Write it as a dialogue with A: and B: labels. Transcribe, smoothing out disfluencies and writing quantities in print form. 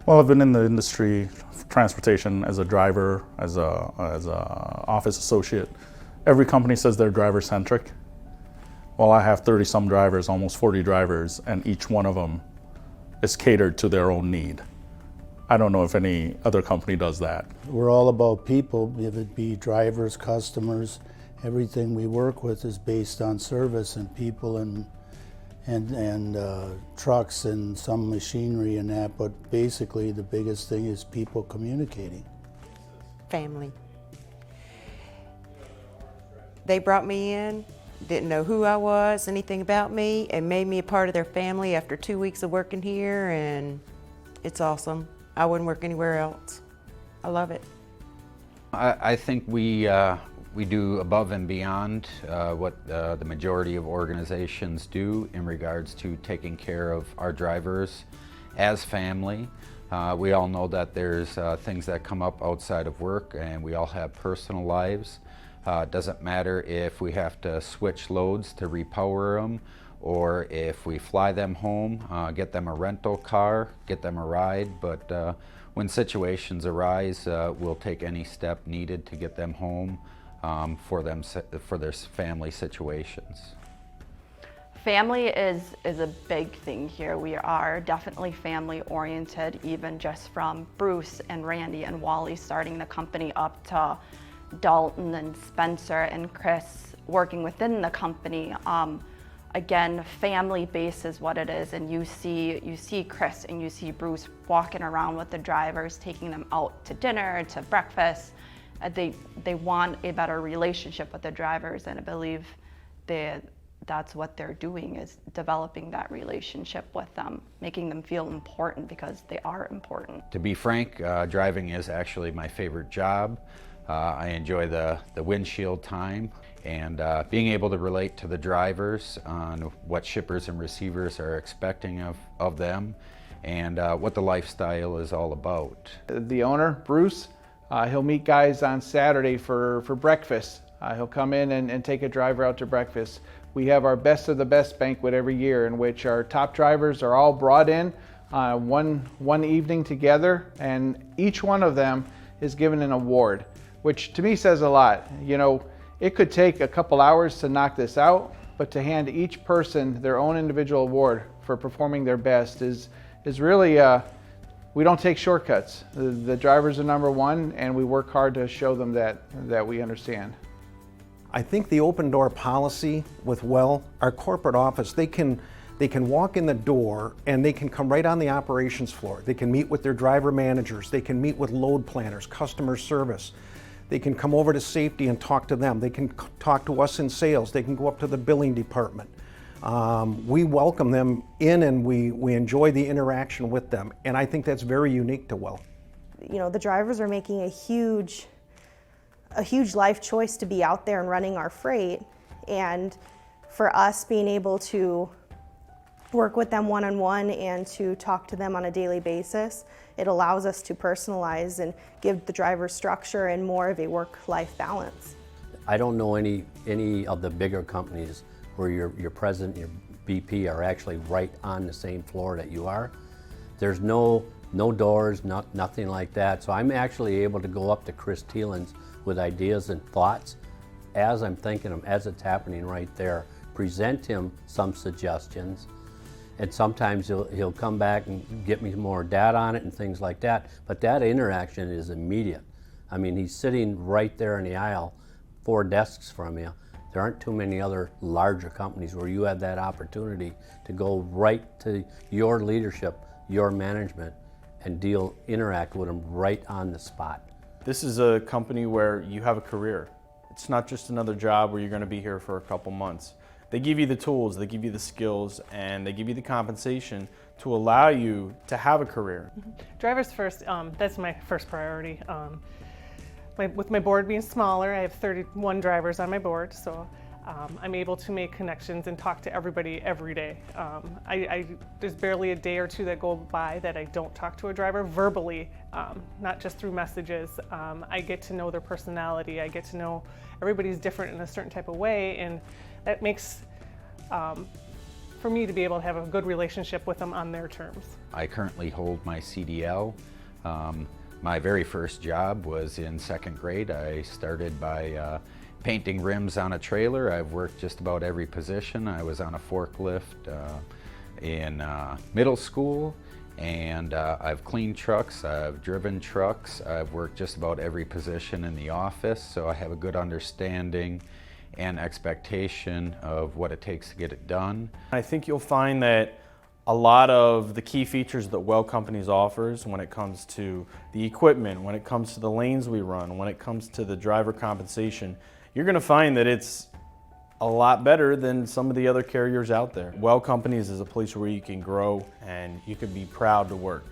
A: Well, I've been in the industry, transportation, as a driver, as a office associate. Every company says they're driver-centric. Well, I have 30-some drivers, almost 40 drivers, and each one of them is catered to their own need. I don't know if any other company does that.
B: We're all about people, if it be drivers, customers. Everything we work with is based on service and people and trucks and some machinery and that, but basically the biggest thing is people communicating.
C: Family. They brought me in, didn't know who I was, anything about me, and made me a part of their family after 2 weeks of working here, and it's awesome. I wouldn't work anywhere else. I love it.
D: I think we do above and beyond what the majority of organizations do in regards to taking care of our drivers as family. We all know that there's things that come up outside of work, and we all have personal lives. It doesn't matter if we have to switch loads to repower them, or if we fly them home, get them a rental car, get them a ride, but when situations arise, we'll take any step needed to get them home for their family situations.
E: Family is a big thing here. We are definitely family oriented, even just from Bruce and Randy and Wally starting the company up to Dalton and Spencer and Chris working within the company. Again, family base is what it is, and you see Chris and you see Bruce walking around with the drivers, taking them out to dinner, to breakfast. They want a better relationship with the drivers, and I believe that's what they're doing, is developing that relationship with them, making them feel important, because they are important.
D: To be frank, driving is actually my favorite job. I enjoy the windshield time, and being able to relate to the drivers on what shippers and receivers are expecting of them, and what the lifestyle is all about.
F: The owner, Bruce, he'll meet guys on Saturday for breakfast. He'll come in and take a driver out to breakfast. We have our Best of the Best banquet every year, in which our top drivers are all brought in one evening together, and each one of them is given an award, which to me says a lot. You know, it could take a couple hours to knock this out, but to hand each person their own individual award for performing their best is really, we don't take shortcuts. The drivers are number one, and we work hard to show them that we understand.
G: I think the open door policy with WEL, our corporate office, they can walk in the door and they can come right on the operations floor. They can meet with their driver managers, they can meet with load planners, customer service. They can come over to safety and talk to them. They can talk to us in sales. They can go up to the billing department. We welcome them in, and we enjoy the interaction with them. And I think that's very unique to WEL.
H: You know, the drivers are making a huge life choice to be out there and running our freight. And for us being able to work with them one-on-one and to talk to them on a daily basis, it allows us to personalize and give the driver structure and more of a work-life balance.
I: I don't know any of the bigger companies where your president, your VP are actually right on the same floor that you are. There's no doors, nothing like that. So I'm actually able to go up to Chris Thielens with ideas and thoughts as I'm thinking them, as it's happening right there. Present him some suggestions. And sometimes he'll come back and get me more data on it and things like that. But that interaction is immediate. I mean, he's sitting right there in the aisle, 4 desks from you. There aren't too many other larger companies where you have that opportunity to go right to your leadership, your management, and interact with them right on the spot.
J: This is a company where you have a career. It's not just another job where you're going to be here for a couple months. They give you the tools, they give you the skills, and they give you the compensation to allow you to have a career.
K: Drivers first, that's my first priority. With my board being smaller, I have 31 drivers on my board, so I'm able to make connections and talk to everybody every day. There's barely a day or two that go by that I don't talk to a driver verbally, not just through messages. I get to know their personality, I get to know everybody's different in a certain type of way, and that makes for me to be able to have a good relationship with them on their terms.
D: I currently hold my CDL. My very first job was in second grade. I started by painting rims on a trailer. I've worked just about every position. I was on a forklift in middle school, and I've cleaned trucks, I've driven trucks, I've worked just about every position in the office, so I have a good understanding and expectation of what it takes to get it done.
J: I think you'll find that a lot of the key features that WEL Companies offers when it comes to the equipment, when it comes to the lanes we run, when it comes to the driver compensation, you're going to find that it's a lot better than some of the other carriers out there. WEL Companies is a place where you can grow and you can be proud to work.